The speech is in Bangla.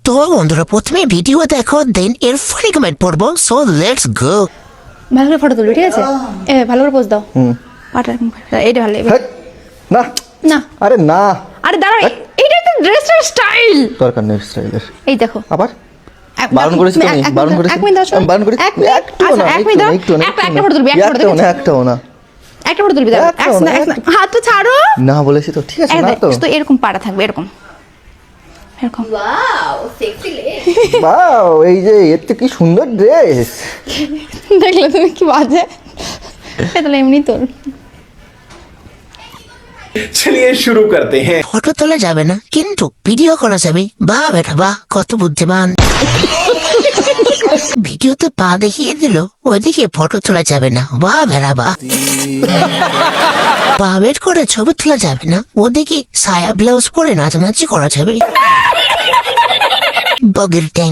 তো বন্ধুরা প্রথমে ভিডিও দেখো দেন এর ফানি কমেন্ট পড়বো, সো লেটস গো। ভালো করে ফটো তুলবি, ঠিক আছে? ভালো করে পোজ দাও। পাটা এইটা ভালো লাগবে। না না আরে না, আরে দাঁড়াও, এইটা তো ড্রেসের স্টাইল। দরকার নেই স্টাইলের। এই দেখো আবার বারণ করেছি তো, আমি বারণ করেছি। এক মিনিট দাও, আমি বারণ করেছি একটু না, এক মিনিট দাও, একটু না, একটা ফটো তুলবি, একটা ফটো তুলবি, একটাও না, একটা ফটো তুলবি, দাও হাত তো ছাড়ো না বলেছি তো, ঠিক আছে না তো। তো এরকম পাড়া থাকবে, এরকম এরকম। ওয়াও সেক্সি লে। বাও, এই যে এতে কি সুন্দর ড্রেস। দেখলে তুমি কি বাজে, তাহলে এমনি তোর। चलिए शुरू करते हैं। ফটো তোলা যাবে না কিন্তু ভিডিও করা যাবে। বাহ বেটা বাহ, কত বুদ্ধিমান। ভিডিওতে পা দেখিয়ে দিল, ওইদিকে ফটো তোলা যাবে না। বাহ বেটা বাহ। পা বের করে ছবি তোলা যাবে না, ওদিকে সায়া ব্লাউজ পরে নাচানাচি করা যাবে। বগের ট্যাং।